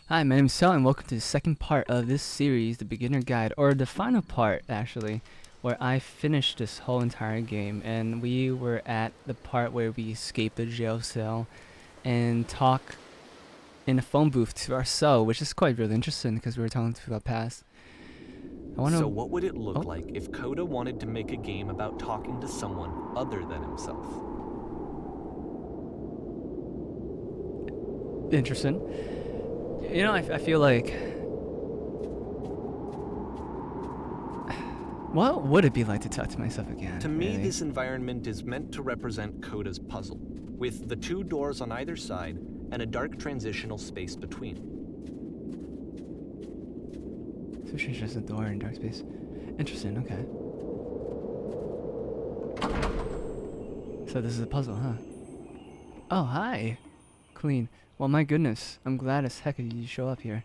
Hi, my name is Thaoy, and welcome to the second part of this series, the beginner guide, or the final part actually, where I finished this whole entire game, and we were at the part where we escape the jail cell and talk in a phone booth to our cell, which is quite really interesting because we were talking to our past. So what would it look Oh. like if Coda wanted to make a game about talking to someone other than himself? Interesting. You know, I feel like... What would it be like to talk to myself again? To me, really? this environment is meant to represent Coda's puzzle, with the two doors on either side and a dark transitional space between. So she's just a door in dark space. Interesting, okay. So this is a puzzle, huh? Oh, hi! Clean. Well, my goodness, I'm glad as heck that you show up here.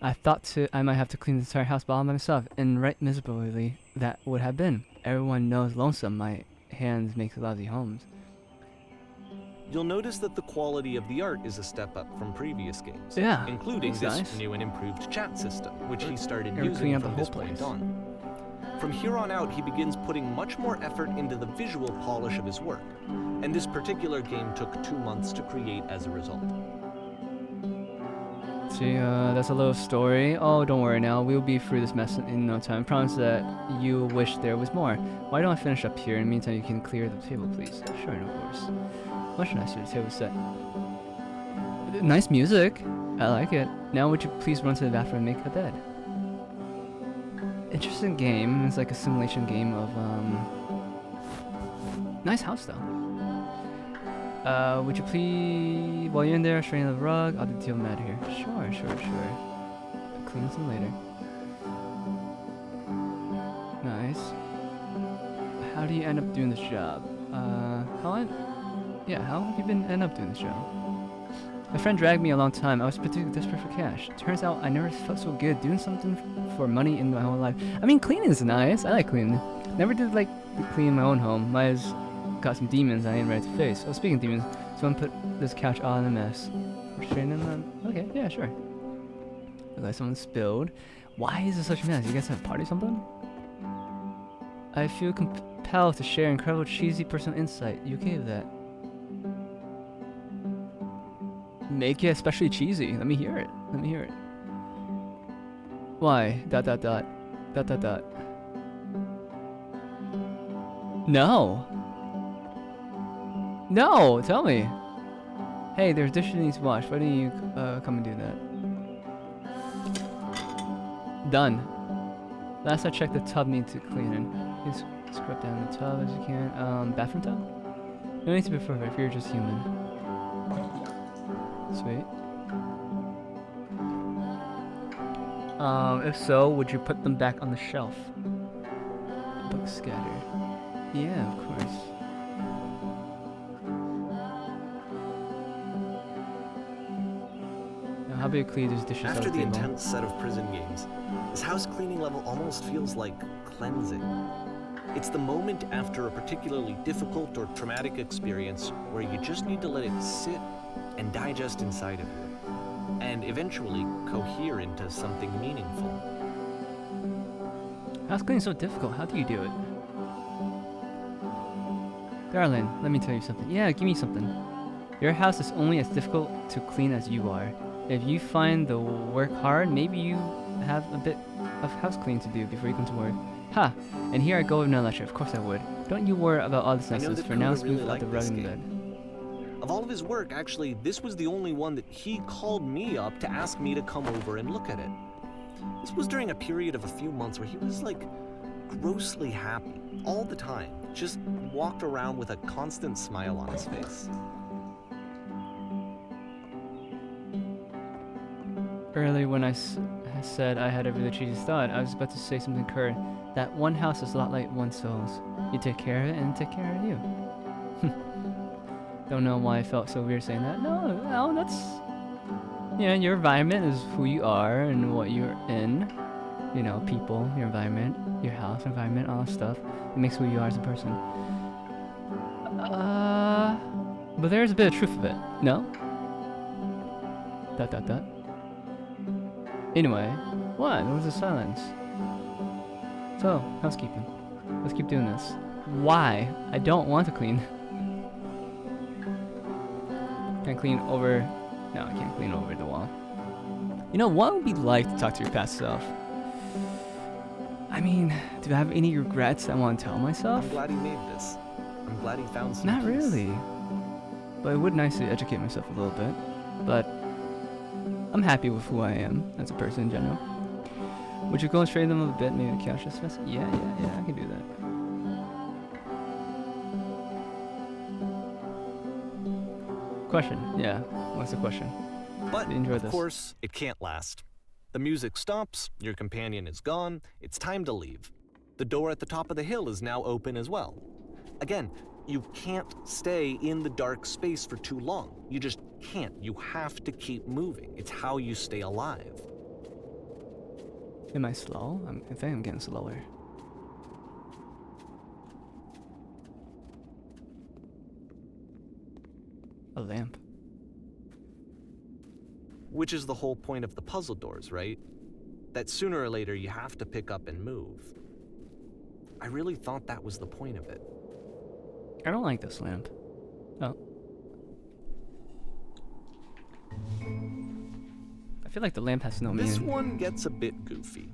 I thought I might have to clean the entire house by myself, and right miserably that would have been. Everyone knows lonesome my hands make lousy homes. You'll notice that the quality of the art is a step up from previous games, Yeah, including that's this nice. new and improved chat system, which he started You're cleaning using up the from whole this point place. on. From here on out, he begins putting much more effort into the visual polish of his work, and this particular game took 2 months to create as a result. See, that's a little story. Oh, don't worry now. We'll be through this mess in no time. Promise that you wish there was more. Why don't I finish up here? In the meantime, you can clear the table, please. Sure, and of course. Much nicer. The table set. Nice music. I like it. Now would you please run to the bathroom and make a bed? Interesting game. It's like a simulation game of, nice house, though. Would you please, while you're in there, straighten the rug? I'll do the mat here. Sure. I'll clean some later. Nice. How do you end up doing this job? How have you been end up doing this job? My friend dragged me a long time. I was particularly desperate for cash. Turns out I never felt so good doing something for money in my whole life. I mean, cleaning is nice. I like cleaning. Never did like clean my own home. Mine's got some demons I ain't ready to face. Oh, speaking of demons, someone put this couch all in a mess. Straighten them. Okay, yeah, sure. Looks like someone spilled. Why is this such a mess? You guys have a party or something? I feel compelled to share incredible cheesy personal insight. You okay with that? Make it especially cheesy. Let me hear it. Why? ... No, tell me. Hey, there's dishes that needs washed. Why don't you come and do that? Done. Last I checked, the tub needs cleaning. Just scrub down the tub as you can. Bathroom tub? No need to be perfect if you're just human. Sweet. If so, would you put them back on the shelf? Books scattered. Yeah, of course. Now, how about you clean these dishes After out the table? intense set of prison games, this house cleaning level almost feels like cleansing. It's the moment after a particularly difficult or traumatic experience where you just need to let it sit and digest inside of you, and eventually cohere into something meaningful. House cleaning is so difficult. How do you do it? Darling, let me tell you something. Yeah, give me something. Your house is only as difficult to clean as you are. If you find the work hard, maybe you have a bit of house cleaning to do before you come to work. Ha! And here I go with another lecture. Of course I would. Don't you worry about all this nonsense. For now, smooth out the rug in bed. Of all of his work, actually, this was the only one that he called me up to ask me to come over and look at it. This was during a period of a few months where he was like grossly happy all the time, just walked around with a constant smile on his face. Earlier when I said I had a really cheesy thought, I was about to say something curt. That one house is a lot like one soul's. You take care of it and take care of you. Don't know why I felt so weird saying that. No, that's... Yeah, your environment is who you are and what you're in. You know, people, your environment, your house, environment, all that stuff. It makes who you are as a person. But there's a bit of truth of it. No? ... Anyway, what? There was a silence. So, housekeeping. Let's keep doing this. Why? I don't want to clean. Can I clean over? No, I can't clean over the wall. You know, what would be like to talk to your past self? I mean, do I have any regrets I want to tell myself? I'm glad he made this. I'm glad he found some Not peace. really. But it would nicely educate myself a little bit. But I'm happy with who I am as a person in general. Would you go and trade them a bit, maybe cash this fest? Yeah, I can do that. Question, yeah. What's the question? But, Enjoy of this. course, it can't last. The music stops, your companion is gone, it's time to leave. The door at the top of the hill is now open as well. Again, you can't stay in the dark space for too long. You just can't. You have to keep moving. It's how you stay alive. Am I slow? I think I'm getting slower. A lamp. Which is the whole point of the puzzle doors, right? That sooner or later you have to pick up and move. I really thought that was the point of it. I don't like this lamp. Oh. I feel like the lamp has no This meaning. one gets a bit goofy.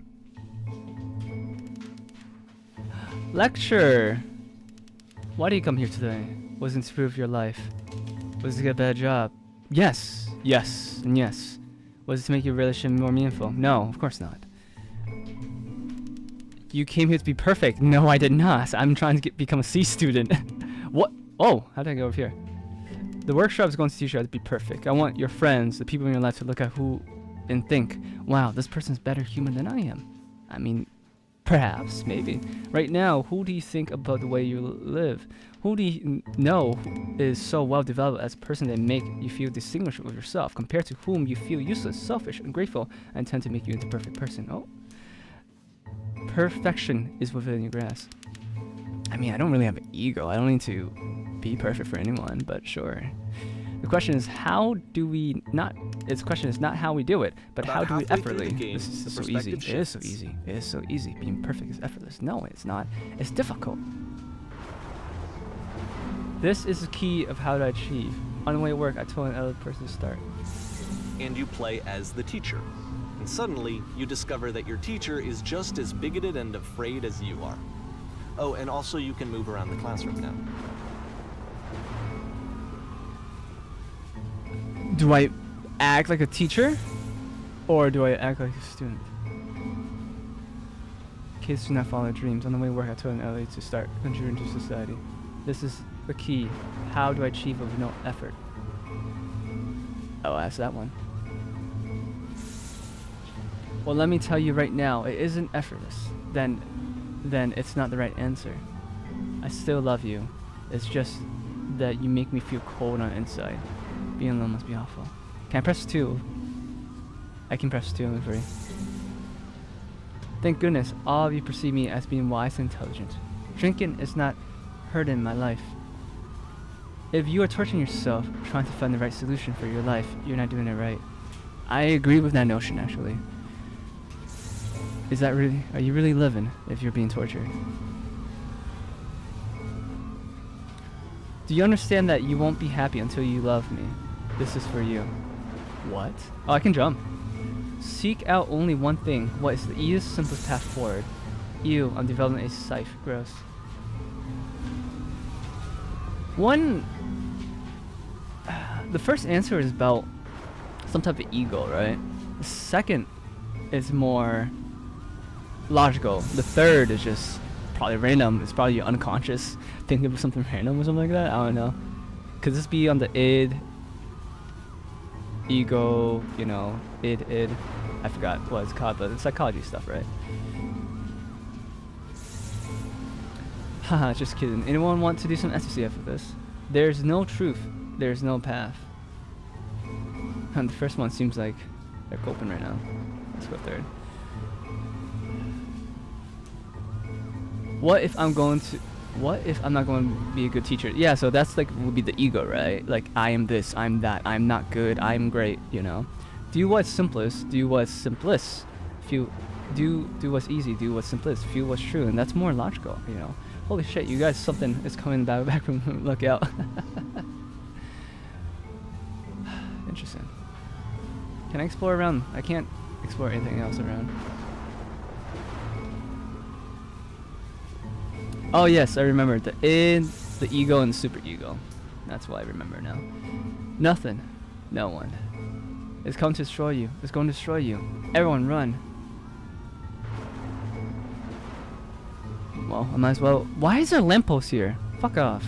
Lecture! Why do you come here today? Was it to improve your life? Was it to get a better job? Yes, yes, and yes. Was it to make your relationship more meaningful? No, of course not. You came here to be perfect. No, I did not. I'm trying to become a C student. What? Oh, how did I go over here? The workshop is going to teach you how to be perfect. I want your friends, the people in your life, to look at who and think, wow, this person's better human than I am. I mean, perhaps, maybe. Right now, who do you think about the way you live? Who do you know is so well developed as a person that make you feel distinguished with yourself, compared to whom you feel useless, selfish, ungrateful, and tend to make you into a perfect person? Oh. Perfection is within your grasp. I mean, I don't really have an ego. I don't need to be perfect for anyone, but sure. The question is, how do we not... Its question is not how we do it, but About how do we halfway through the effortlessly. game, This is the so easy. perspective It is so shifts. easy. It is so easy. Being perfect is effortless. No, it's not. It's difficult. This is the key of how to achieve. On the way to work, I told another person to start. And you play as the teacher. And suddenly, you discover that your teacher is just as bigoted and afraid as you are. Oh, and also you can move around the classroom now. Do I act like a teacher? Or do I act like a student? Kids do not follow their dreams. On the way to work, I told an elderly to start contributing to society. This is the key. How do I achieve with no effort? Oh, ask that one. Well, let me tell you right now, it isn't effortless. Then it's not the right answer. I still love you. It's just that you make me feel cold on the inside. Being alone must be awful. Can I press 2? I can press 2 and 3. Thank goodness all of you perceive me as being wise and intelligent. Drinking is not hurting my life. If you are torturing yourself trying to find the right solution for your life, you're not doing it right. I agree with that notion, actually. Is that really... Are you really living if you're being tortured? Do you understand that you won't be happy until you love me? This is for you. What? Oh, I can jump. Seek out only one thing. What is the easiest, simplest path forward? You, I'm developing a scythe. Gross. One... The first answer is about some type of ego, right? The second is more logical. The third is just probably random. It's probably your unconscious thinking of something random or something like that. I don't know. Could this be on the id, ego, you know, id? I forgot what it's called, but it's psychology stuff, right? Haha, just kidding. Anyone want to do some SCF with this? There's no truth. There's no path. And the first one seems like they're coping right now. Let's go third. What if I'm not going to be a good teacher? Yeah, so that's like would be the ego, right? Like I am this, I'm that, I'm not good, I'm great, you know. Do what's simplest, do what's simplest. Do what's easy, do what's simplest, feel what's true, and that's more logical, you know. Holy shit, you guys, something is coming back from look out. Interesting. Can I explore around? I can't explore anything else around. Oh yes, I remember the id, the ego, and the super ego. That's what I remember now. Nothing, no one. It's come to destroy you. It's going to destroy you. Everyone run. Well, I might as well. Why is there a lamppost here? Fuck off.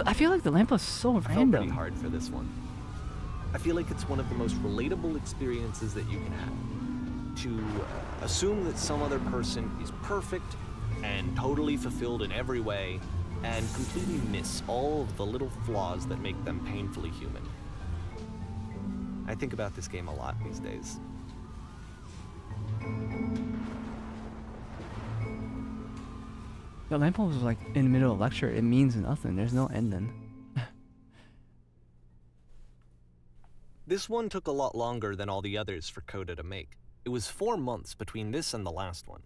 I feel like the lamppost is so I felt random. pretty hard for this one. I feel like it's one of the most relatable experiences that you can have. To assume that some other person is perfect and totally fulfilled in every way, and completely miss all of the little flaws that make them painfully human. I think about this game a lot these days. The lamppost was like in the middle of a lecture. It means nothing. There's no ending. This one took a lot longer than all the others for Coda to make. It was 4 months between this and the last one.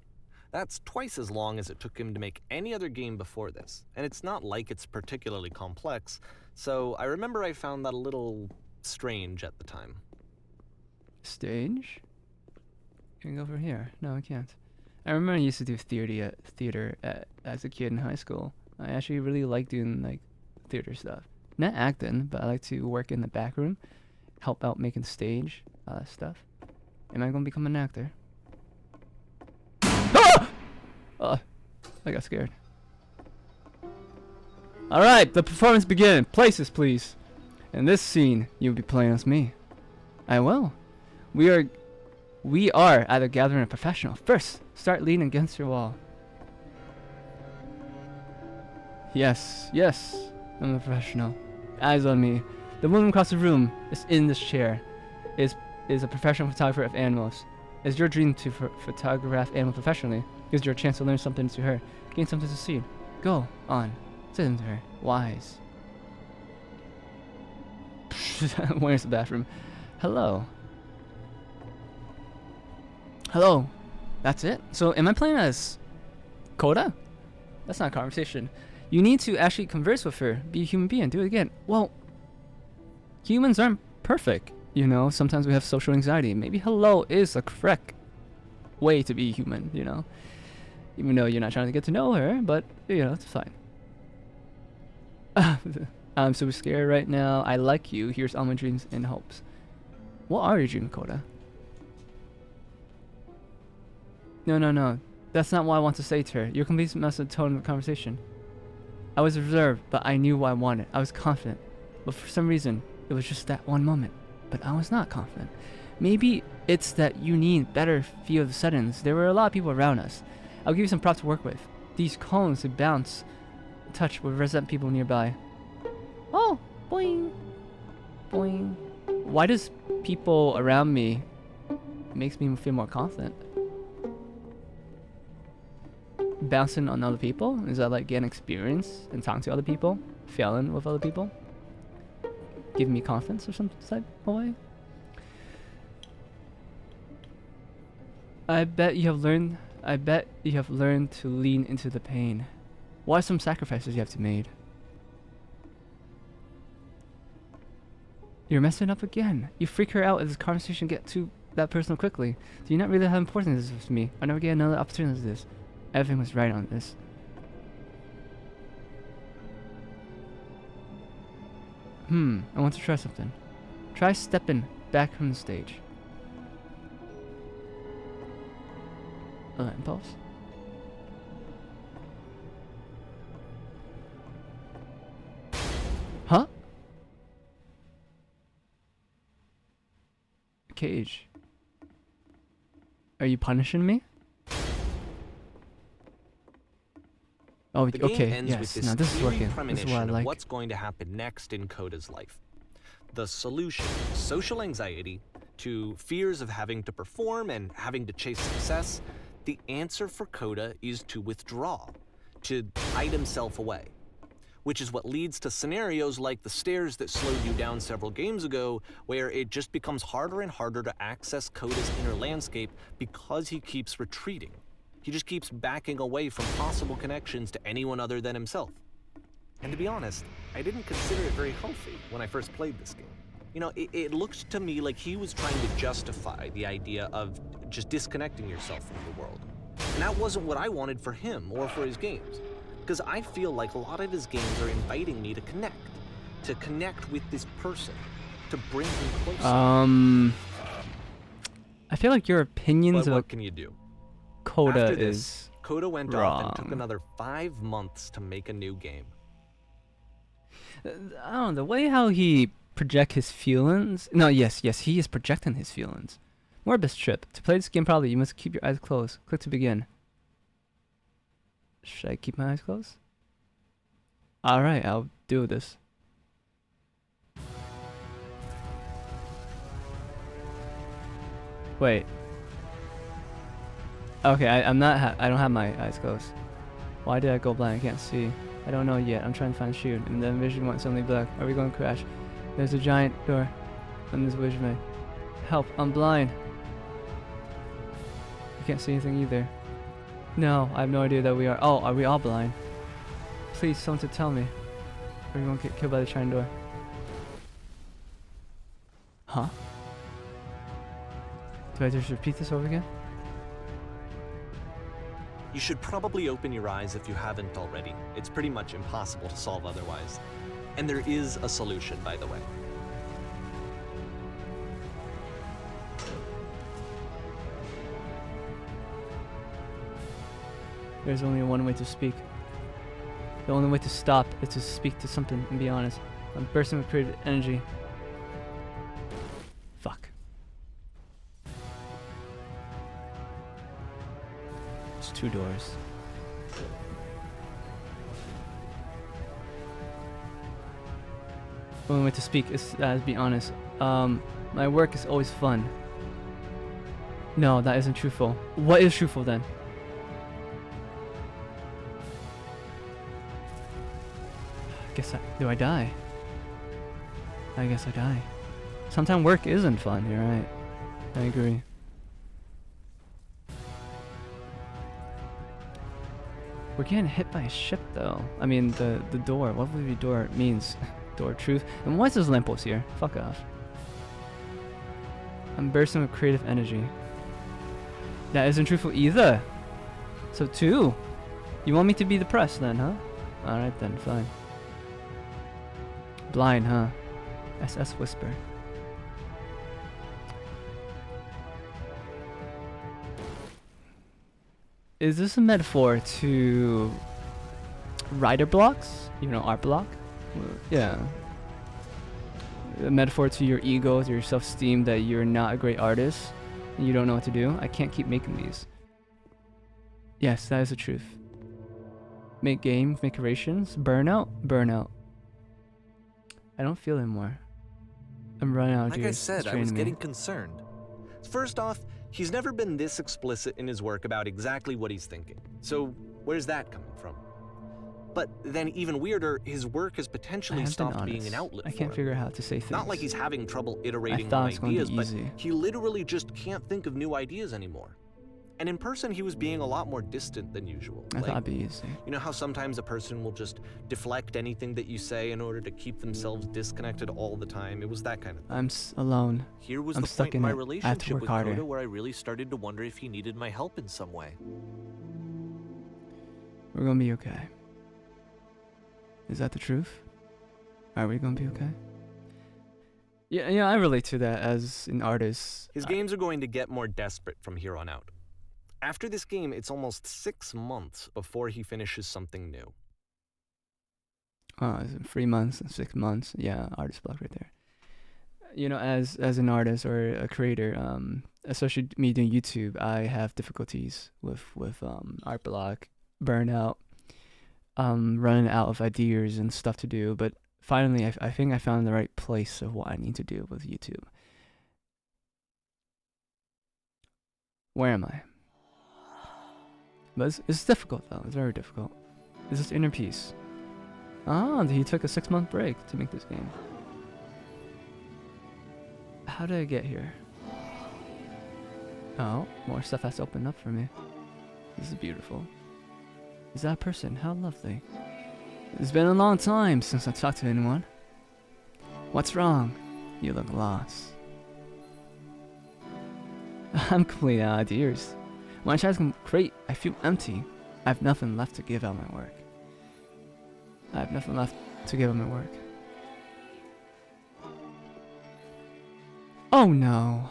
That's twice as long as it took him to make any other game before this, and it's not like it's particularly complex, so I remember I found that a little strange at the time. Stage? Can I go over here? No, I can't. I remember I used to do theater as a kid in high school. I actually really like doing like theater stuff. Not acting, but I like to work in the back room, help out making stage stuff. Am I gonna become an actor? Ah! I got scared. Alright, the performance begins. Places, please. In this scene, you'll be playing as me. I will. We are at a gathering of professionals. First, start leaning against your wall. Yes, I'm a professional. Eyes on me. The woman across the room is in this chair. Is a professional photographer of animals. It's your dream to photograph animals professionally. Gives you a chance to learn something to her. Gain something to see. Go on. Say them to her. Wise. Where's the bathroom? Hello. Hello. That's it? So am I playing as Coda? That's not a conversation. You need to actually converse with her. Be a human being. Do it again. Well, humans aren't perfect. You know, sometimes we have social anxiety. Maybe hello is the correct way to be human, you know. Even though you're not trying to get to know her, but, you know, it's fine. I'm super scared right now. I like you. Here's all my dreams and hopes. What are your dreams, Coda? No. That's not what I want to say to her. Your complete mess of tone of the conversation. I was reserved, but I knew what I wanted. I was confident. But for some reason, it was just that one moment. But I was not confident. Maybe it's that you need better feel of the settings. There were a lot of people around us. I'll give you some props to work with. These cones that bounce, touch will represent people nearby. Oh, boing, boing. Why does people around me makes me feel more confident? Bouncing on other people? Is that like getting experience and talking to other people? Failing with other people? Give me confidence or some type of way. I bet you have learned to lean into the pain. What are some sacrifices you have to make? You're messing up again. You freak her out as this conversation get to that person quickly. Do you not really how important this is to me? I'll never get another opportunity to this. Everything was right on this. I want to try something. Try stepping back from the stage. A impulse. Huh? Cage. Are you punishing me? Oh, The game okay. ends Yes. with this Now this is eerie working. This is premonition what I of like. what's going to happen next in Coda's life. The solution, social anxiety, to fears of having to perform and having to chase success, the answer for Coda is to withdraw, to hide himself away. which is what leads to scenarios like the stairs that slowed you down several games ago, where it just becomes harder and harder to access Coda's inner landscape because he keeps retreating. He just keeps backing away from possible connections to anyone other than himself. And to be honest, I didn't consider it very healthy when I first played this game. You know, it looked to me like he was trying to justify the idea of just disconnecting yourself from the world. And that wasn't what I wanted for him or for his games. Because I feel like a lot of his games are inviting me to connect with this person, to bring him closer. I feel like your opinions But what about can you do? Coda After this, is Coda went wrong. off and took another 5 months to make a new game. I don't know, the way how he project his feelings. No, yes, he is projecting his feelings. Morbus trip. To play this game properly, you must keep your eyes closed. Click to begin. Should I keep my eyes closed? Alright, I'll do this. Wait. Okay, I don't have my eyes closed. Why did I go blind? I can't see. I don't know yet. I'm trying to find Shoot. And then vision went suddenly black. Are we going to crash? There's a giant door. And this vision may. Help, I'm blind. I can't see anything either. No, I have no idea that we are. Oh, are we all blind? Please, someone to tell me. Or you won't get killed by the giant door. Huh? Do I just repeat this over again? You should probably open your eyes if you haven't already. It's pretty much impossible to solve otherwise. And there is a solution, by the way. There's only one way to speak. The only way to stop is to speak to something and be honest. I'm bursting with creative energy. Fuck. There's 2 doors. The only way to speak is to be honest. My work is always fun. No, that isn't truthful. What is truthful then? Do I die? I guess I die. Sometimes work isn't fun, you're right. I agree. We're getting hit by a ship though. I mean the door. What would the door means? Door truth. And why is this lamppost here? Fuck off. I'm bursting with creative energy. That isn't truthful either. So 2. You want me to be depressed then, huh? Alright then, fine. Blind, huh? SS Whisper. Is this a metaphor to writer blocks? You know, art block? Yeah. A metaphor to your ego, to your self-esteem that you're not a great artist and you don't know what to do? I can't keep making these. Yes, that is the truth. Make games, make creations. Burnout? Burnout. I don't feel it anymore. I'm running out of juice. Like I said, It's I was draining me. getting concerned. First off, he's never been this explicit in his work about exactly what he's thinking. So where's that coming from? But then even weirder, his work has potentially stopped being an outlet I for can't him. figure out how to say things. Not like he's having trouble iterating thought on it was going to ideas, be but easy. he literally just can't think of new ideas anymore. And in person, he was being a lot more distant than usual. I thought it'd be easy. You know how sometimes a person will just deflect anything that you say in order to keep themselves disconnected all the time? It was that kind of thing. I'm alone. Here was I'm the stuck point in in my it. I have to relationship work with harder. Coda where I really started to wonder if he needed my help in some way. We're gonna be okay. Is that the truth? Are we gonna be okay? Yeah, I relate to that as an artist. His games are going to get more desperate from here on out. After this game, it's almost 6 months before he finishes something new. Is it 3 months and 6 months? Yeah, artist block right there. You know, as an artist or a creator, especially me doing YouTube, I have difficulties with art block, burnout, running out of ideas and stuff to do. But finally, I think I found the right place of what I need to do with YouTube. Where am I? But it's difficult though. It's very difficult. It's just inner peace. Oh, he took a 6-month break to make this game. How did I get here? Oh, more stuff has opened up for me. This is beautiful. Is that a person? How lovely. It's been a long time since I talked to anyone. What's wrong? You look lost. I'm completely out of ideas. When I try to create, I feel empty. I have nothing left to give out my work. I have nothing left to give out my work. Oh no.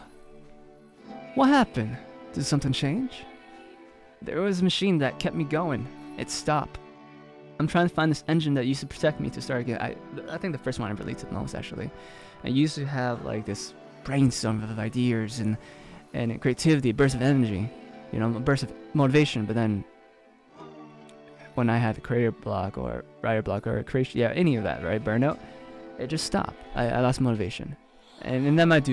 What happened? Did something change? There was a machine that kept me going. It stopped. I'm trying to find this engine that used to protect me to start again. I think the first one I relate to the most, actually. I used to have like this brainstorm of ideas and creativity, a burst of energy, you know, a burst of motivation. But then when I had a creator block or writer block or creation, yeah, any of that, right, burnout, it just stopped. I lost motivation. And that might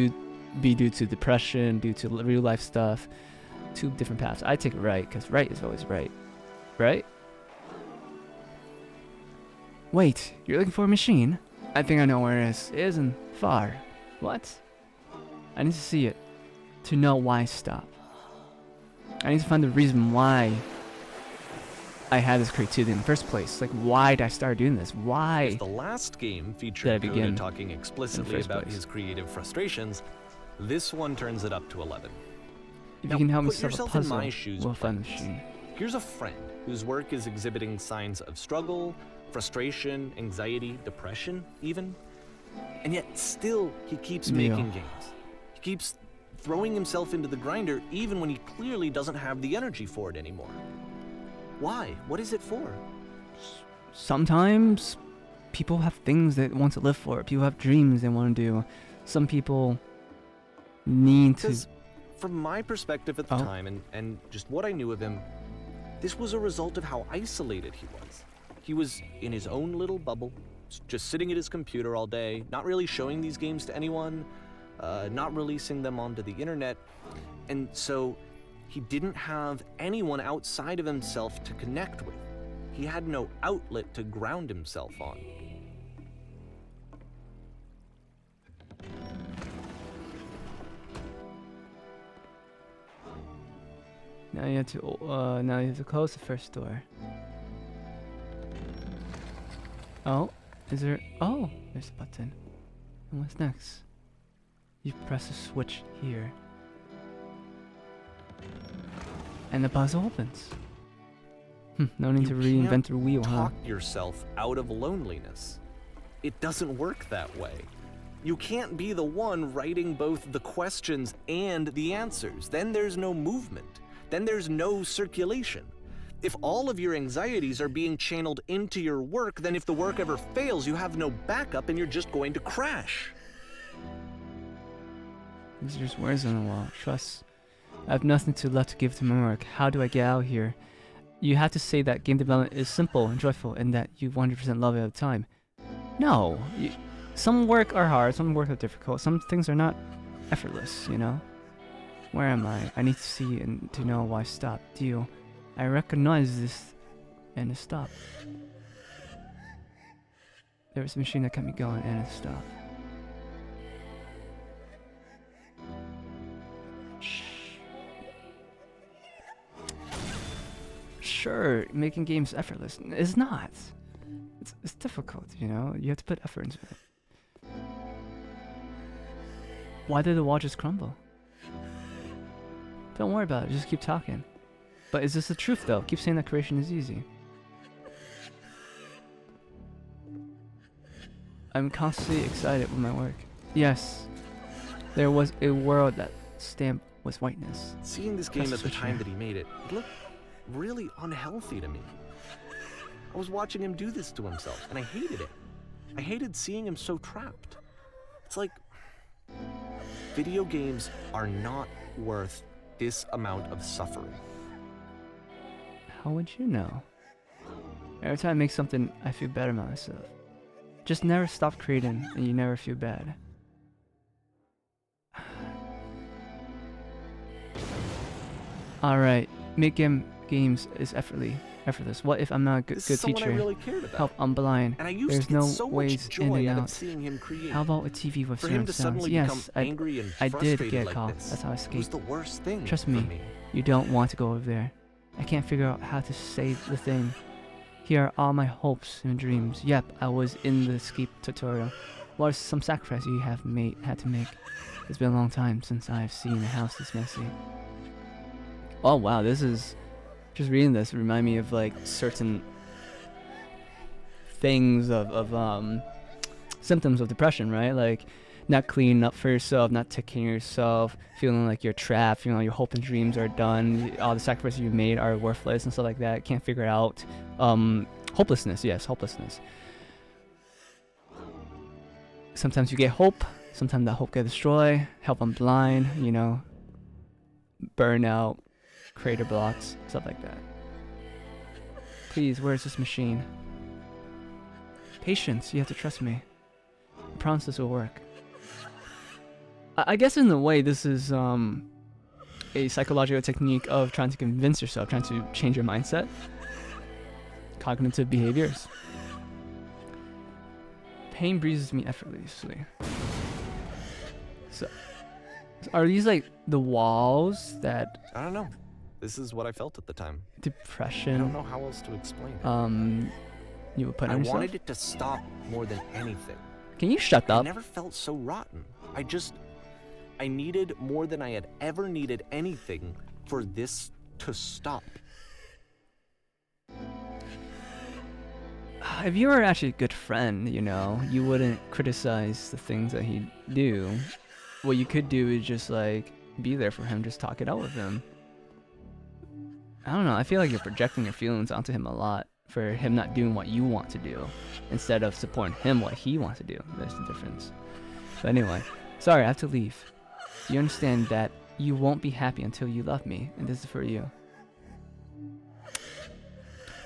be due to depression, due to real life stuff, two different paths. I take right, because right is always right. Right? Wait, you're looking for a machine? I think I know where it is. It isn't far. What? I need to see it to know why I stopped. I need to find the reason why I had this creativity in the first place. Like, why did I start doing this? Why? If the last game featured Coda talking explicitly about his creative frustrations, this one turns it up to 11. If Now, you can help me put solve a yourself in puzzle, my shoes, we'll find the friends. machine. Here's a friend whose work is exhibiting signs of struggle, frustration, anxiety, depression, even. And yet, still, he keeps making games. He keeps throwing himself into the grinder even when he clearly doesn't have the energy for it anymore. Why? What is it for? Sometimes people have things they want to live for. People have dreams they want to do. Some people need to... From my perspective at the time and just what I knew of him, this was a result of how isolated he was. He was in his own little bubble, just sitting at his computer all day, not really showing these games to anyone, not releasing them onto the internet, and so he didn't have anyone outside of himself to connect with. He had no outlet to ground himself on. Now you have to close the first door. Oh, is there? Oh, there's a button. And what's next? You press a switch here, and the puzzle opens. No need to reinvent the wheel, huh? Talk yourself out of loneliness. It doesn't work that way. You can't be the one writing both the questions and the answers. Then there's no movement. Then there's no circulation. If all of your anxieties are being channeled into your work, then if the work ever fails, you have no backup and you're just going to crash. These are just words on the wall. Trust. I have nothing left to give to my work. How do I get out here? You have to say that game development is simple and joyful and that you 100% love it at a time. No. Some work are hard, some work are difficult, some things are not effortless, you know? Where am I? I need to see and to know why I stopped. Deal. I recognize this and it stopped. There was a machine that kept me going and it stopped. Sure, making games effortless. It's not. It's difficult, you know? You have to put effort into it. Why did the wall just crumble? Don't worry about it, just keep talking. But is this the truth though? Keep saying that creation is easy. I'm constantly excited with my work. Yes, there was a world that stamp was whiteness. Seeing this game at the time that he made it, it looked really unhealthy to me. I was watching him do this to himself, and I hated it. I hated seeing him so trapped. It's like, video games are not worth this amount of suffering. How would you know? Every time I make something, I feel better about myself. Just never stop creating, and you never feel bad. Alright, make games is effortlessly. effortless. What if I'm not a good, This good is someone teacher? I really cared about. Help, I'm blind. And I used There's to get no so ways much in joy and out of out. seeing him create. How about a TV with For him surround to sounds? suddenly Yes, become angry and I did frustrated get like caught. this That's how I was escaped. the worst thing. Trust for me. You don't want to go over there. I can't figure out how to save the thing. Here are all my hopes and dreams. Yep, I was in the escape tutorial. What are some sacrifices you have had to make? It's been a long time since I've seen a house this messy. Oh wow, this is... Just reading this remind me of like certain things of symptoms of depression, right? Like not cleaning up for yourself, not taking care of yourself, feeling like you're trapped, feeling like your hope and dreams are done, all the sacrifices you made are worthless and stuff like that. Can't figure it out. Hopelessness, yes, hopelessness. Sometimes you get hope, sometimes that hope gets destroyed. Help, I'm blind, you know, burnout, creator blocks, stuff like that. Please, where's this machine? Patience, you have to trust me. I promise this will work. I guess in a way this is a psychological technique of trying to convince yourself, trying to change your mindset. Cognitive behaviors. Pain breezes me effortlessly. So, are these like the walls that... I don't know. This is what I felt at the time. Depression. I don't know how else to explain it. You would put I on yourself? wanted it to stop more than anything. Can you shut I up? never felt so rotten. I needed more than I had ever needed anything for this to stop. If you were actually a good friend, you know, you wouldn't criticize the things that he'd do. What you could do is just like be there for him, just talk it out with him. I don't know, I feel like you're projecting your feelings onto him a lot for him not doing what you want to do instead of supporting him what he wants to do. There's the difference. But anyway, sorry, I have to leave. Do you understand that you won't be happy until you love me, and this is for you?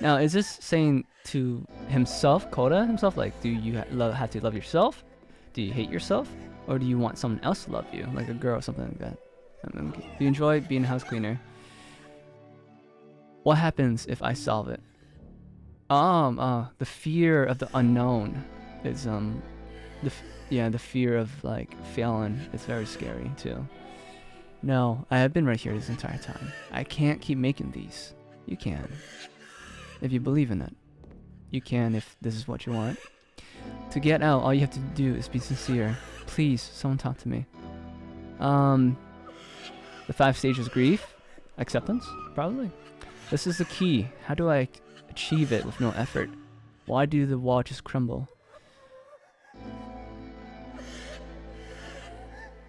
Now, is this saying to himself, Koda himself, like, do you have to love yourself? Do you hate yourself? Or do you want someone else to love you, like a girl or something like that? Do you enjoy being a house cleaner? What happens if I solve it? The fear of the unknown is, the fear of, like, failing is very scary, too. No, I have been right here this entire time. I can't keep making these. You can. If you believe in it. You can if this is what you want. To get out, all you have to do is be sincere. Please, someone talk to me. The 5 stages of grief? Acceptance? Probably. This is the key. How do I achieve it with no effort? Why do the wall just crumble?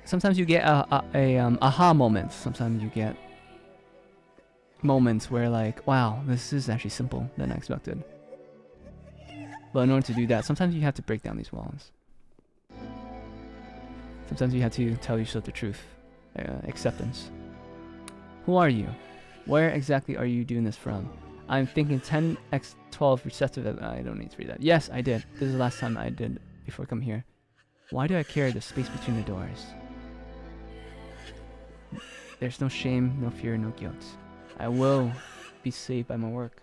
Sometimes you get aha moments. Sometimes you get moments where, like, wow, this is actually simple than I expected. But in order to do that, sometimes you have to break down these walls. Sometimes you have to tell yourself the truth. Acceptance. Who are you? Where exactly are you doing this from? I'm thinking 10x12 recessive. I don't need to read that. Yes, I did. This is the last time I did before I come here. Why do I carry the space between the doors? There's no shame, no fear, no guilt. I will be saved by my work.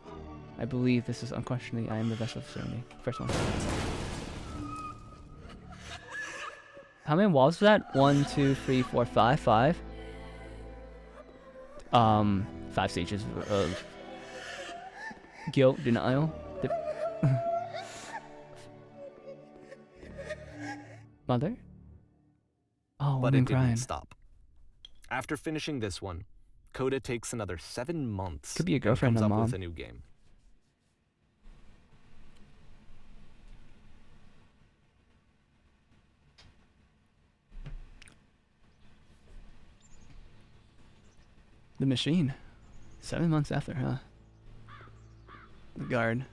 I believe this is unquestionably I am the vessel of ceremony. First one. How many walls was that? 1, 2, 3, 4, 5. 5. 5 stages of guilt, denial. Mother? Oh, But woman it didn't crying. stop. After finishing this one, Coda takes another 7 months Could be a and girlfriend comes or up mom. with a new game. The machine. 7 months after, huh? The guard.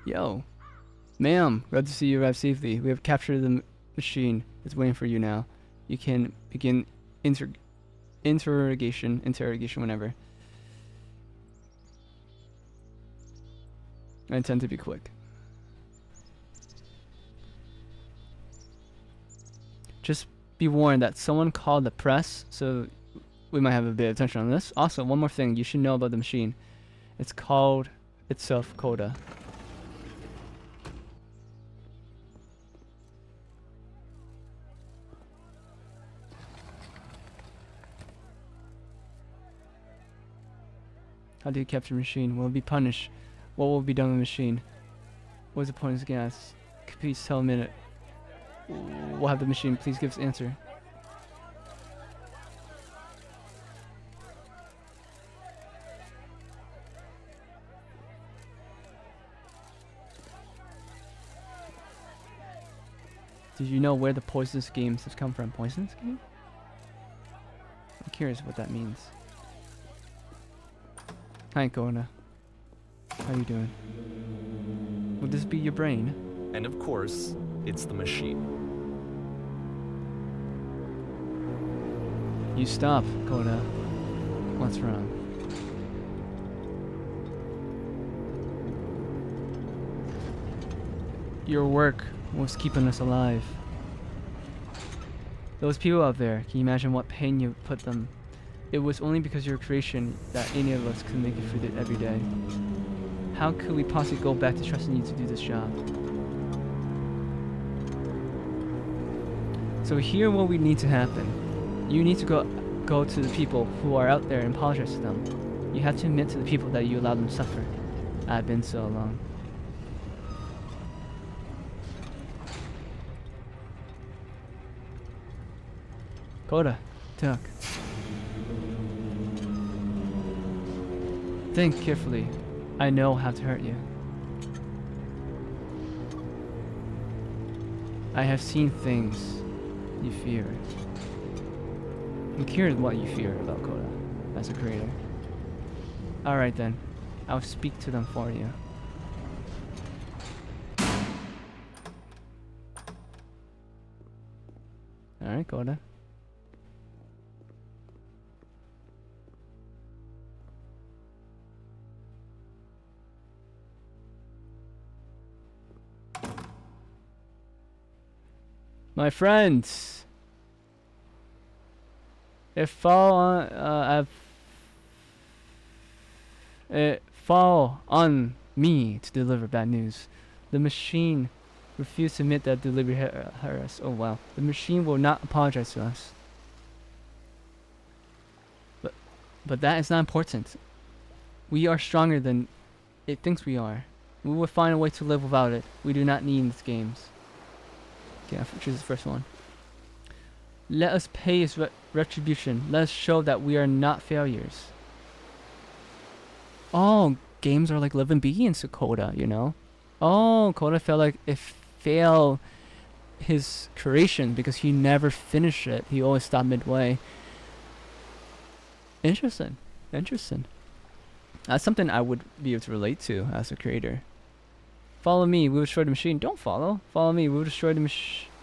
Yo. Ma'am, glad to see you arrived safely. We have captured the machine. It's waiting for you now. You can begin interrogation whenever. I intend to be quick. Just be warned that someone called the press, so we might have a bit of attention on this. Also, one more thing you should know about the machine. It's called itself, Coda. How do you capture a machine? Will it be punished? What will be done with the machine? What is the point of this gas? Please tell a minute. We'll have the machine. Please give us answer. Did you know where the poisonous games have come from? Poisonous game? I'm curious what that means. Hi, Kona. How you doing? Would this be your brain? And of course, it's the machine. You stop, Kona. What's wrong? Your work was keeping us alive. Those people out there, can you imagine what pain you put them? It was only because of your creation that any of us could make it through it every day. How could we possibly go back to trusting you to do this job? So here what we need to happen. You need to go to the people who are out there and apologize to them. You have to admit to the people that you allowed them to suffer. I've been so long. Coda, talk. Think carefully. I know how to hurt you. I have seen things you fear. I'm curious what you fear about Coda as a creator. Alright then, I'll speak to them for you. Alright, Coda. My friends, it fall on me to deliver bad news. The machine refused to admit that delivery hurt us. Oh wow. The machine will not apologize to us. But that is not important. We are stronger than it thinks we are. We will find a way to live without it. We do not need these games. Okay, I'll choose the first one. Let us pay its retribution. Let us show that we are not failures. Oh, games are like living beings to Coda, you know? Oh, Coda felt like it failed his creation because he never finished it. He always stopped midway. Interesting. Interesting. That's something I would be able to relate to as a creator. Follow me, we will destroy the machine. Don't follow. Follow me, we will destroy the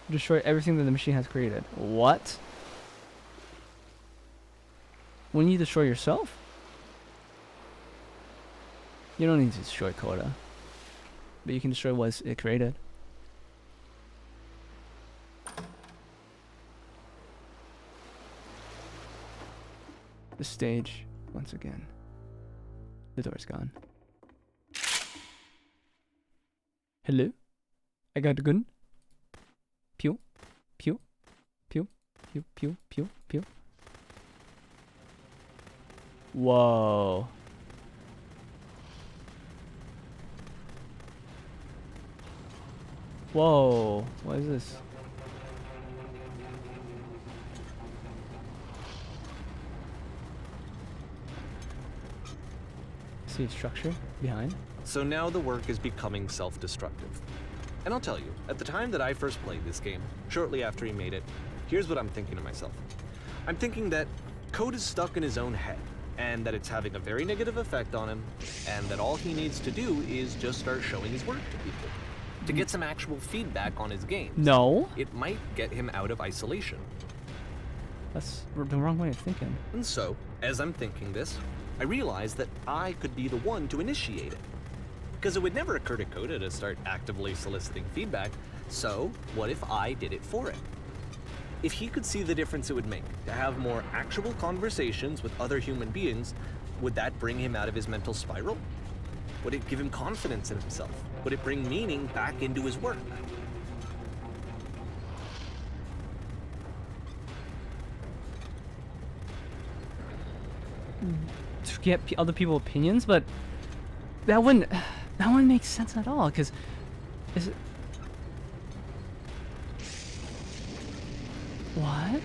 destroy everything that the machine has created. What? When you destroy yourself? You don't need to destroy Coda. But you can destroy what it created. The stage, once again. The door's gone. Hello? I got a gun. Pew, pew, pew, pew, pew, pew, pew. Whoa. Whoa. What is this? See a structure behind. So now the work is becoming self-destructive. And I'll tell you, at the time that I first played this game, shortly after he made it, here's what I'm thinking to myself. I'm thinking that code is stuck in his own head, and that it's having a very negative effect on him, and that all he needs to do is just start showing his work to people, to get some actual feedback on his games. No. It might get him out of isolation. That's the wrong way of thinking. And so, as I'm thinking this, I realize that I could be the one to initiate it. Because it would never occur to Coda to start actively soliciting feedback, so what if I did it for him? If he could see the difference it would make to have more actual conversations with other human beings, would that bring him out of his mental spiral? Would it give him confidence in himself? Would it bring meaning back into his work? To get other people's opinions, but that wouldn't make sense at all. Because is it what?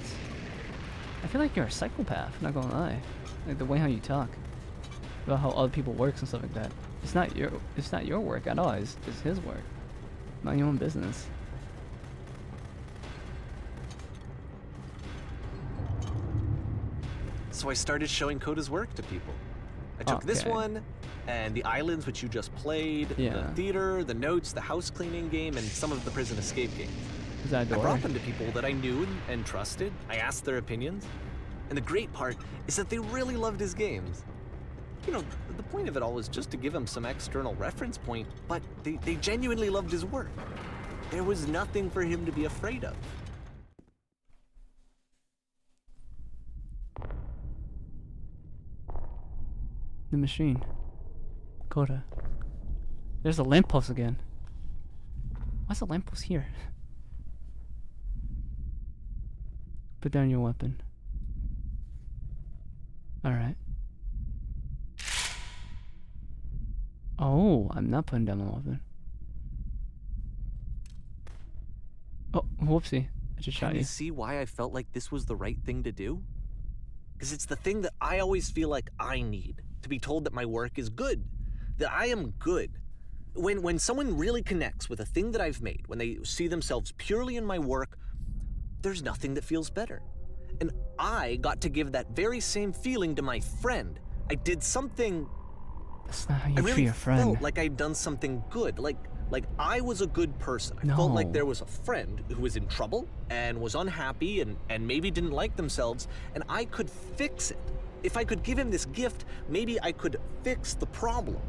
I feel like you're a psychopath. Not gonna lie, like the way how you talk about how other people works and stuff like that. It's not your work at all. It's his work. Mind your own business. So I started showing Coda's work to people. I took this one, and the islands which you just played, the theater, the notes, the house cleaning game, and some of the prison escape games. Is that I brought them to people that I knew and trusted. I asked their opinions. And the great part is that they really loved his games. You know, the point of it all was just to give him some external reference point, but they genuinely loved his work. There was nothing for him to be afraid of. The machine. Coda. There's a lamppost again. Why's the lamppost here? Put down your weapon. Alright. Oh, I'm not putting down my weapon. Oh, whoopsie. I just shot Can you. you see why I felt like this was the right thing to do? Because it's the thing that I always feel like I need. To be told that my work is good, that I am good. When someone really connects with a thing that I've made, when they see themselves purely in my work, there's nothing that feels better. And I got to give that very same feeling to my friend. I did something. That's not how you I really treat a friend. felt like I'd done something good. Like I was a good person. I felt like there was a friend who was in trouble and was unhappy and maybe didn't like themselves, and I could fix it. If I could give him this gift, maybe I could fix the problem.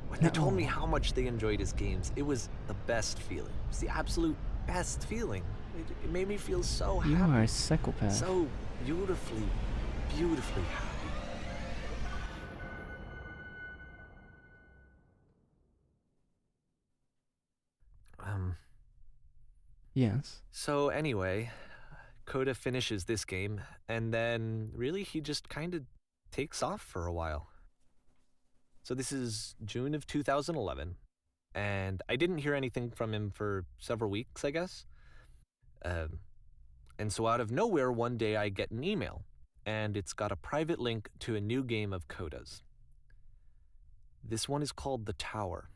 When they told me how much they enjoyed his games, it was the best feeling. It was the absolute best feeling. It made me feel so happy. You are a psychopath. So beautifully, beautifully happy. Yes. So anyway, Coda finishes this game, and then really he just kind of takes off for a while. So this is June of 2011, and I didn't hear anything from him for several weeks, I guess. And so out of nowhere, one day I get an email, and it's got a private link to a new game of Coda's. This one is called The Tower,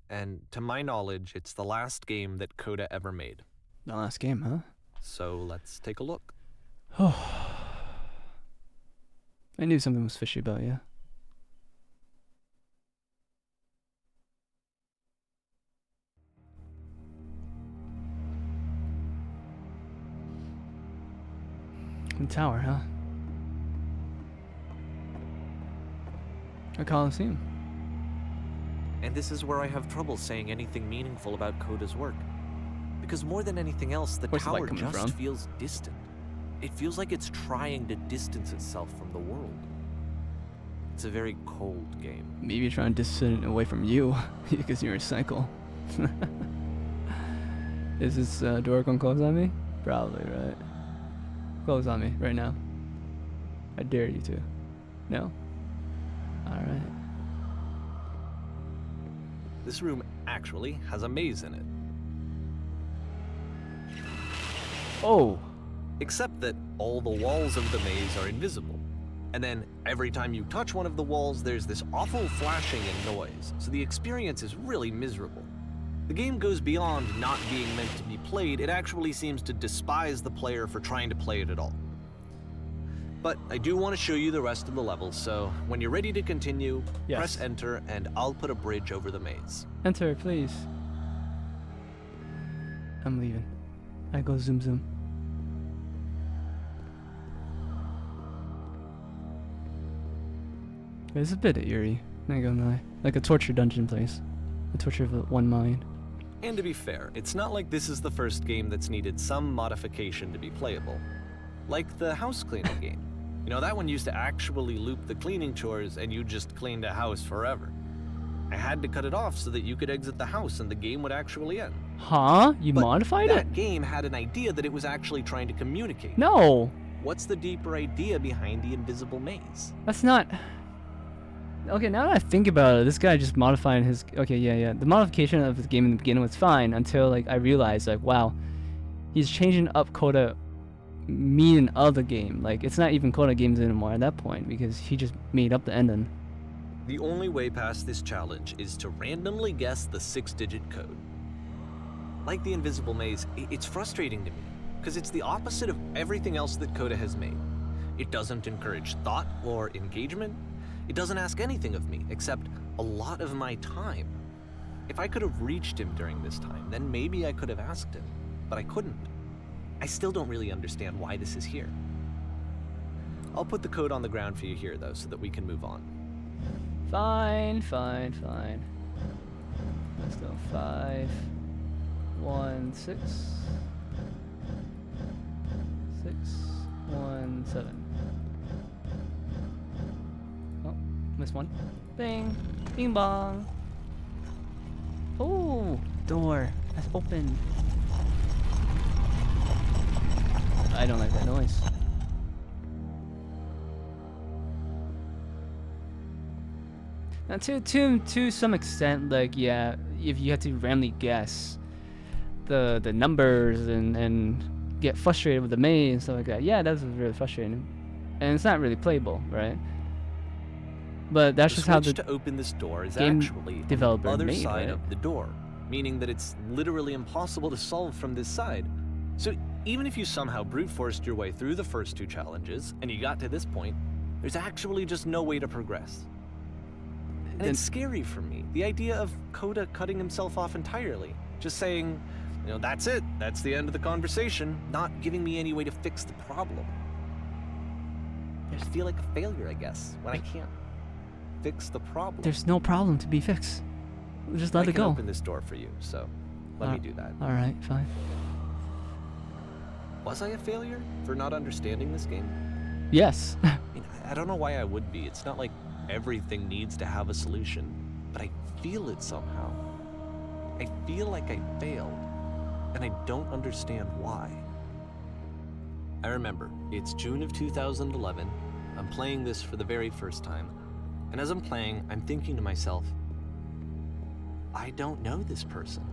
and to my knowledge, it's the last game that Coda ever made. The last game, huh? So let's take a look. Oh. I knew something was fishy about you. The tower, huh? A Coliseum. And this is where I have trouble saying anything meaningful about Coda's work. Because more than anything else, the tower just feels distant. It feels like it's trying to distance itself from the world. It's a very cold game. Maybe you're trying to distance it away from you because you're a cycle. Is this door gonna close on me? Probably, right? Close on me right now. I dare you to. No? Alright. This room actually has a maze in it. Oh! Except that all the walls of the maze are invisible. And then every time you touch one of the walls, there's this awful flashing and noise, so the experience is really miserable. The game goes beyond not being meant to be played, it actually seems to despise the player for trying to play it at all. But I do want to show you the rest of the levels, so when you're ready to continue, press enter and I'll put a bridge over the maze. Enter, please. I'm leaving. I go zoom zoom. It's a bit eerie, not gonna lie. Like a torture dungeon place. A torture of one mind. And to be fair, it's not like this is the first game that's needed some modification to be playable. Like the house cleaning game. You know, that one used to actually loop the cleaning chores and you just cleaned a house forever. I had to cut it off so that you could exit the house and the game would actually end. Huh? You But modified it? that game had an idea that it was actually trying to communicate. No. What's the deeper idea behind the invisible maze? That's not... Okay, now that I think about it, this guy just modified his... Okay, yeah. The modification of the game in the beginning was fine until, like, I realized, like, wow, he's changing up Coda meaning of the game. Like, it's not even Coda games anymore at that point because he just made up the ending. The only way past this challenge is to randomly guess the 6-digit code. Like the invisible maze, it's frustrating to me because it's the opposite of everything else that Coda has made. It doesn't encourage thought or engagement. It doesn't ask anything of me except a lot of my time. If I could have reached him during this time, then maybe I could have asked him, but I couldn't. I still don't really understand why this is here. I'll put the code on the ground for you here, though, so that we can move on. Fine. Let's go 5, 1, 6, 6, 1, 7. Oh, missed one. Bing, bing bong. Oh, door that's open. I don't like that noise. Now, to some extent, like, yeah, if you had to randomly guess the numbers and get frustrated with the maze and stuff like that, yeah, that's really frustrating, and it's not really playable, right? But that's just how the to open this door is game actually developer on the other made, side right? of the door, meaning that it's literally impossible to solve from this side. So even if you somehow brute forced your way through the first 2 challenges and you got to this point, there's actually just no way to progress. And it's scary for me, the idea of Coda cutting himself off entirely, just saying, you know, that's it, that's the end of the conversation, not giving me any way to fix the problem. I just feel like a failure, I guess, when I can't fix the problem. There's no problem to be fixed. Just let I it can go. open this door for you, so let me do that. All right, fine. Was I a failure for not understanding this game? Yes. I mean, I don't know why I would be. It's not like everything needs to have a solution, but I feel it somehow. I feel like I failed, and I don't understand why. I remember, it's June of 2011. I'm playing this for the very first time, and as I'm playing, I'm thinking to myself, I don't know this person.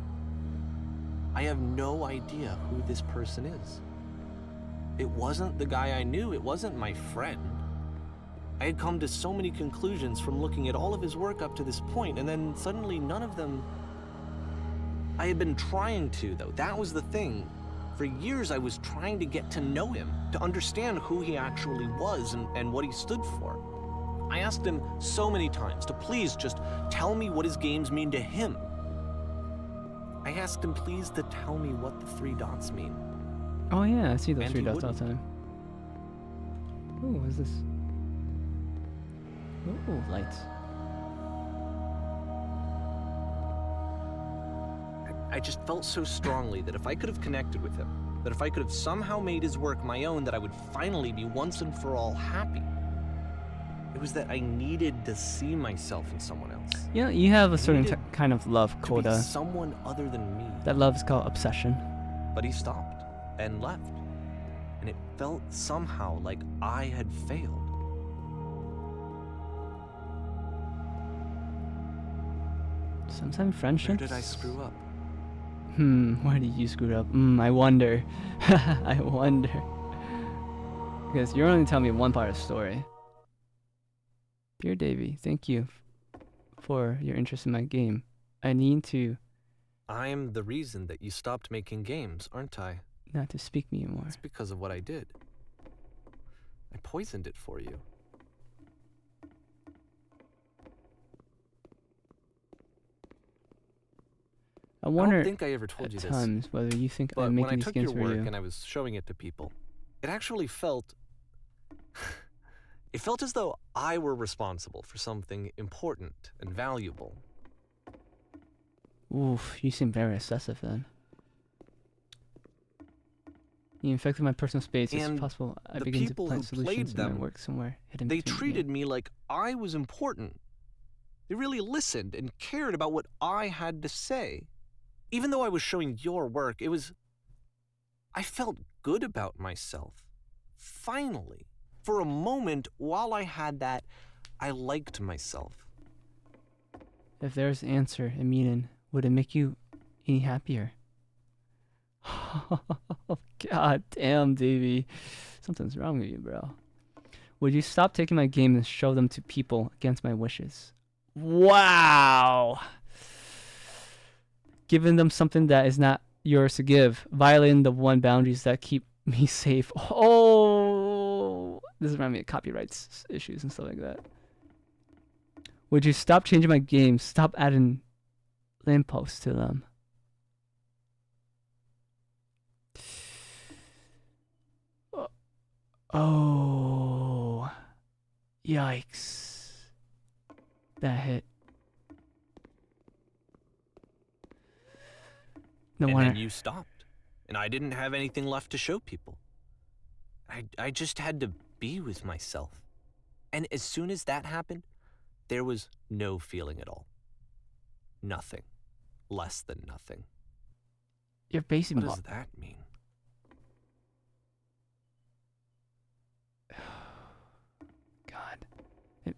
I have no idea who this person is. It wasn't the guy I knew, it wasn't my friend. I had come to so many conclusions from looking at all of his work up to this point, and then suddenly none of them... I had been trying to, though. That was the thing. For years I was trying to get to know him, to understand who he actually was and what he stood for. I asked him so many times to please just tell me what his games mean to him. I asked him please to tell me what the 3 dots mean. Oh yeah, I see those And 3 he dots all the wouldn't. time. Ooh, what is this? Ooh, lights. I just felt so strongly that if I could have connected with him, that if I could have somehow made his work my own, that I would finally be once and for all happy. It was that I needed to see myself in someone else. Yeah, you have a certain needed kind of love, To be Coda. someone other than me. That love is called obsession. But he stopped and left. And it felt somehow like I had failed. Sometimes friendships... Where did I screw up? Where did you screw up? I wonder. I wonder. Because you're only telling me one part of the story. Dear Davey, thank you for your interest in my game. I need to I'm the reason that you stopped making games, aren't I? not to speak me anymore. It's because of what I did. I poisoned it for you. I I wonder don't think I ever told at you this, times whether you think but I'm when making I these took games your for work you. and I was showing it to people, it actually felt... it felt as though I were responsible for something important and valuable. Oof, you seem very excessive then. You infected my personal space. It's And possible I the begin to people plant who solutions played in my them, work somewhere hidden They between treated me like I was important. They really listened and cared about what I had to say. Even though I was showing your work, I felt good about myself. Finally. For a moment, while I had that, I liked myself. If there's an answer and meaning, would it make you any happier? God damn, Davey. Something's wrong with you, bro. Would you stop taking my game and show them to people against my wishes? Wow. Giving them something that is not yours to give. Violating the one boundaries that keep me safe. Oh. This reminds me of copyrights issues and stuff like that. Would you stop changing my game? Stop adding lampposts to them. Oh. Yikes. That hit. No And wonder. then you stopped, and I didn't have anything left to show people. I just had to be with myself. And as soon as that happened, there was no feeling at all. Nothing. Less than nothing. You're basically. What does that mean? God.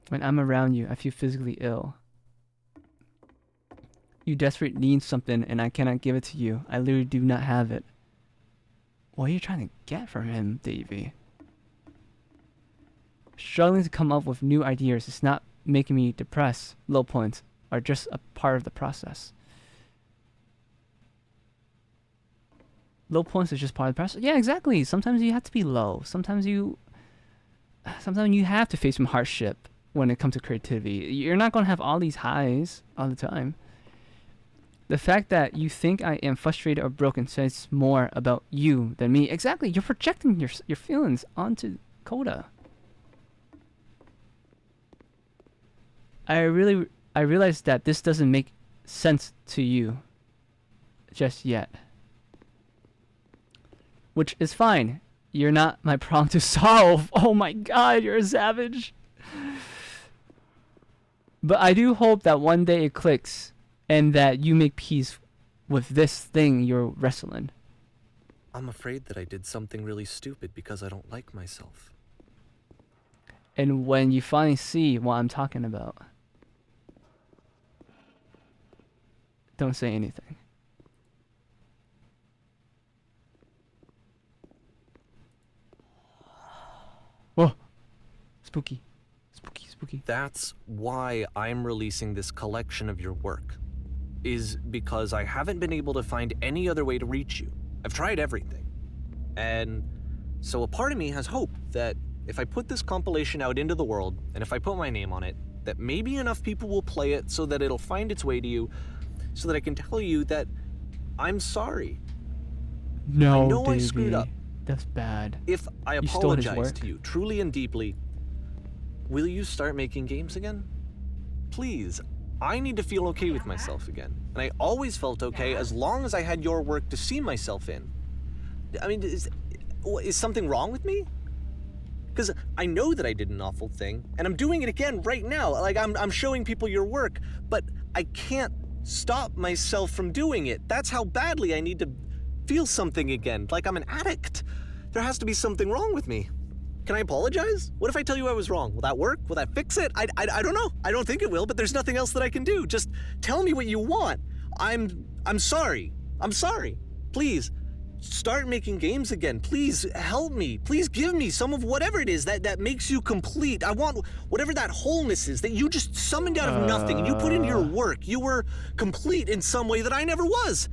When I'm around you, I feel physically ill. You desperately need something and I cannot give it to you. I literally do not have it. What are you trying to get from him, Davey? Struggling to come up with new ideas is not making me depressed. Low points are just a part of the process. Low points is just part of the process. Yeah, exactly. Sometimes you have to be low. Sometimes you have to face some hardship when it comes to creativity. You're not going to have all these highs all the time. The fact that you think I am frustrated or broken says more about you than me. Exactly. You're projecting your feelings onto Coda. I realize that this doesn't make sense to you just yet. Which is fine. You're not my problem to solve. Oh my god, you're a savage. But I do hope that one day it clicks and that you make peace with this thing you're wrestling. I'm afraid that I did something really stupid because I don't like myself. And when you finally see what I'm talking about, don't say anything. Whoa! Spooky. Spooky, spooky. That's why I'm releasing this collection of your work. Is because I haven't been able to find any other way to reach you. I've tried everything. And so a part of me has hope that if I put this compilation out into the world, and if I put my name on it, that maybe enough people will play it so that it'll find its way to you, so that I can tell you that I'm sorry. No, I know Davey. I screwed up. That's bad. If I You stole his apologize work. to you truly and deeply, will you start making games again? Please. I need to feel okay with myself again. And I always felt okay as long as I had your work to see myself in. I mean, is something wrong with me? Because I know that I did an awful thing, and I'm doing it again right now. Like, I'm showing people your work, but I can't stop myself from doing it. That's how badly I need to feel something again, like I'm an addict. There has to be something wrong with me. Can I apologize? What if I tell you I was wrong? Will that work? Will that fix it? I don't know. I don't think it will, but there's nothing else that I can do. Just tell me what you want. I'm sorry. I'm sorry. Please, start making games again. Please help me. Please give me some of whatever it is that makes you complete. I want whatever that wholeness is that you just summoned out of nothing and you put into your work. You were complete in some way that I never was.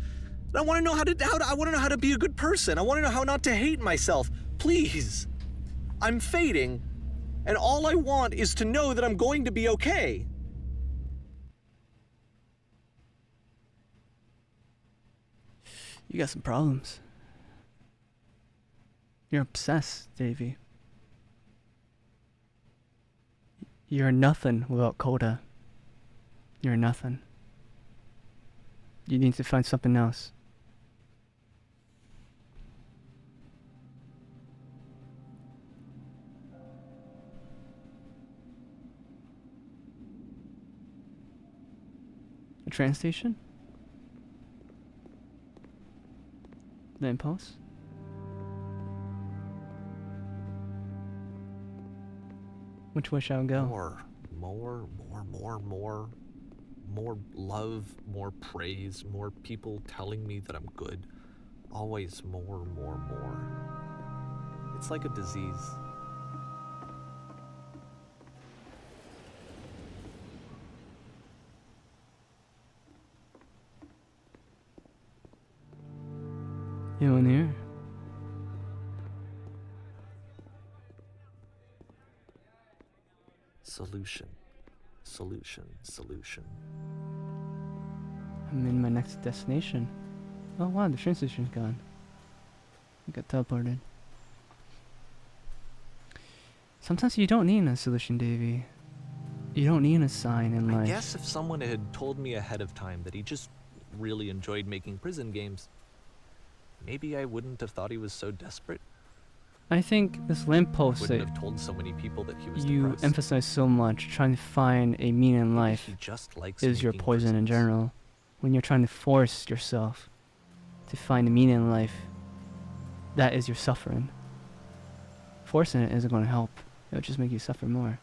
And I want to know I want to know how to be a good person. I want to know how not to hate myself. Please. I'm fading, and all I want is to know that I'm going to be okay. You got some problems. You're obsessed, Davey. You're nothing without Coda. You're nothing. You need to find something else. train station? Lamppost? Which way shall I go? More love, more praise, more people telling me that I'm good. Always more. It's like a disease. You in here? Solution. I'm in my next destination. Oh wow, the train station's gone. I got teleported. Sometimes you don't need a solution, Davey. You don't need a sign in life. I guess if someone had told me ahead of time that he just really enjoyed making prison games, maybe I wouldn't have thought he was so desperate. I think this lamppost Wouldn't that have told so many people that he was you depressed. emphasize so much, trying to find a meaning in Maybe life, he just likes is your making poison in prisons. general. When you're trying to force yourself to find a meaning in life, that is your suffering. Forcing it isn't going to help. It'll just make you suffer more.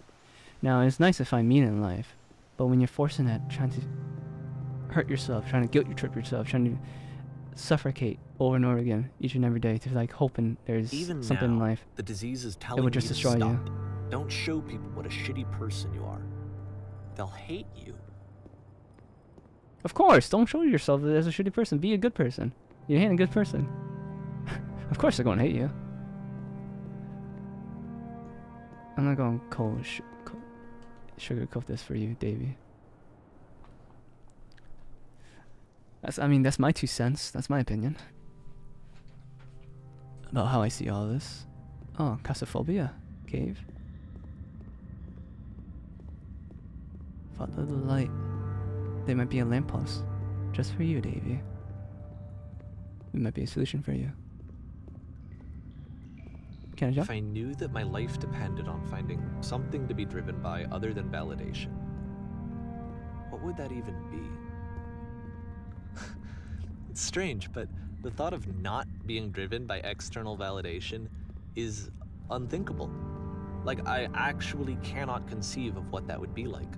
Now, it's nice to find meaning in life, but when you're forcing it, trying to hurt yourself, trying to guilt trip yourself, trying to suffocate over and over again, each and every day, to like hoping there's Even something in now, life, the disease is it telling would me just to destroy stop. you. Don't show people what a shitty person you are. They'll hate you. Of course, don't show yourself as a shitty person. Be a good person. You ain't a good person. Of course they're gonna hate you. I'm not gonna sugarcoat this for you, Davey. That's my 2 cents. That's my opinion about how I see all this. Oh, Casophobia cave. Follow the light. There might be a lamppost just for you, Davey. It might be a solution for you. Can I jump? If I knew that my life depended on finding something to be driven by other than validation, what would that even be? It's strange, but the thought of not being driven by external validation is unthinkable. Like, I actually cannot conceive of what that would be like.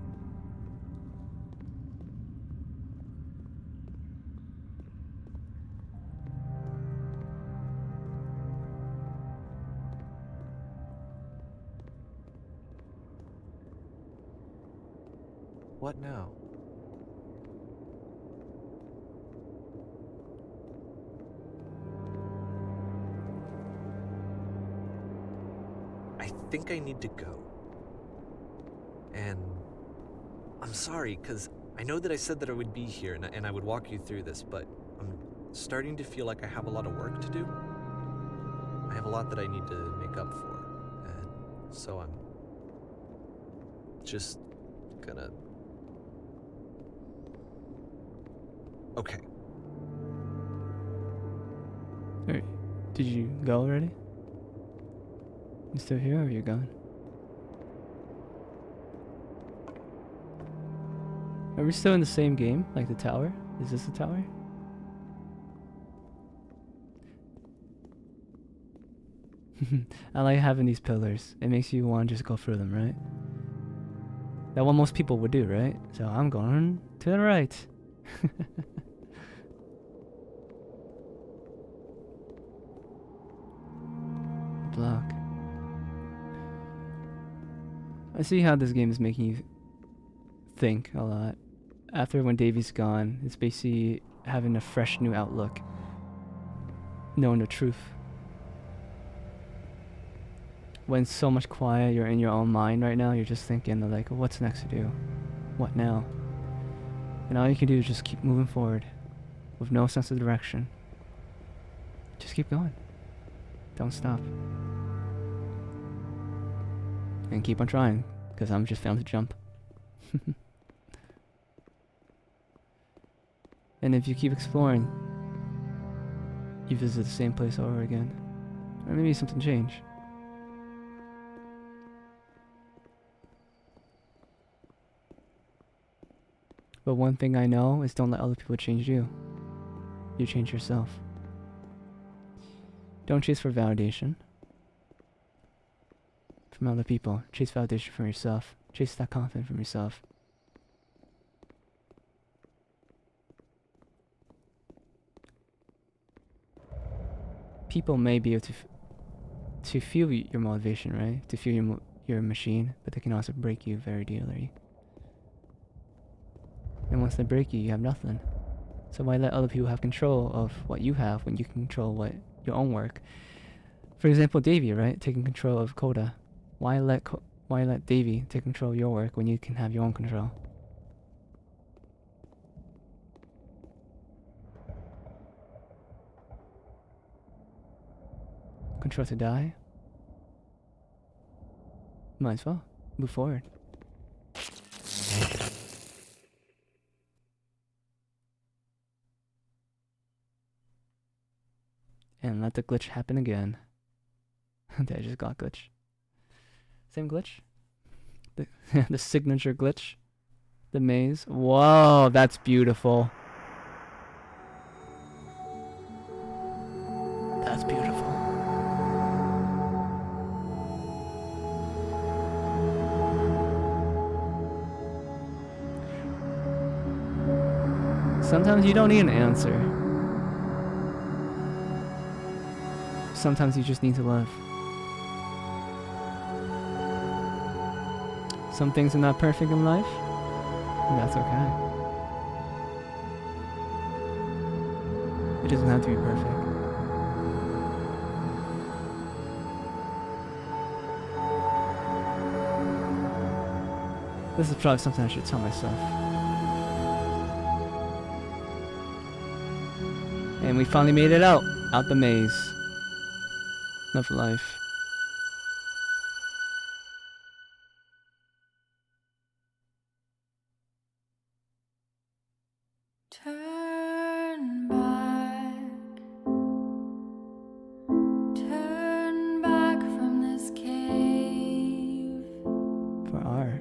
What now? I think I need to go. And I'm sorry, because I know that I said that I would be here and I would walk you through this, but I'm starting to feel like I have a lot of work to do. I have a lot that I need to make up for, and so I'm just gonna... Okay. Alright, did you go already? You still here or you gone? Are we still in the same game? Like the tower? Is this the tower? I like having these pillars. It makes you want to just go through them, right? That's what most people would do, right? So I'm going to the right. Block. I see how this game is making you think a lot. After when Davey's gone, it's basically having a fresh new outlook. Knowing the truth. When so much quiet, you're in your own mind right now, you're just thinking like, what's next to do? What now? And all you can do is just keep moving forward with no sense of direction. Just keep going. Don't stop. And keep on trying, because I'm just failing to jump. And if you keep exploring, you visit the same place over again. Or maybe something changed. But one thing I know is don't let other people change you. You change yourself. Don't chase for validation from other people. Chase validation from yourself. Chase that confidence from yourself. People may be able to feel your motivation, right? To feel your machine, but they can also break you very dearly. And once they break you, you have nothing. So why let other people have control of what you have when you can control what your own work? For example, Davey, right? Taking control of Coda. Why let Davey take control of your work when you can have your own control? Control to die? Might as well. Move forward. And let the glitch happen again. I just got glitch. Same glitch? The signature glitch? The maze? Whoa, that's beautiful. That's beautiful. Sometimes you don't need an answer. Sometimes you just need to live. Some things are not perfect in life, and that's okay. It doesn't have to be perfect. This is probably something I should tell myself. And we finally made it out the maze of life. Turn back from this cave. For our.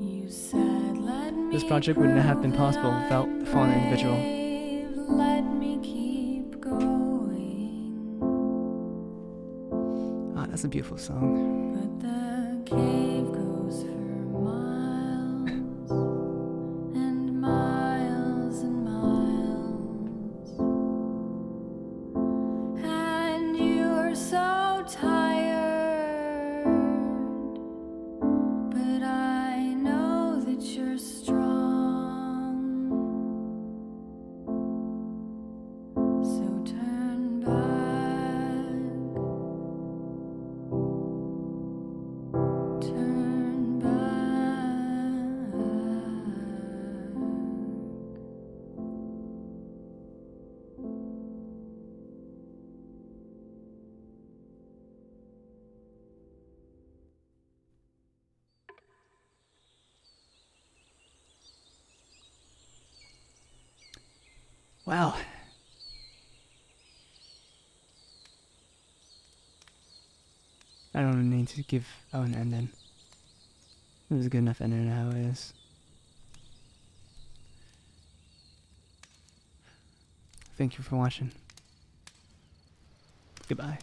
You said, let me This project wouldn't have been possible without the fallen individual. Let me keep going. Ah, that's a beautiful song. But the cave goes for miles and miles and miles. And you're so tired, but I know that you're strong. So turn back. Turn back. Wow. I don't need to give an ending. It was a good enough ending how it is. Thank you for watching. Goodbye.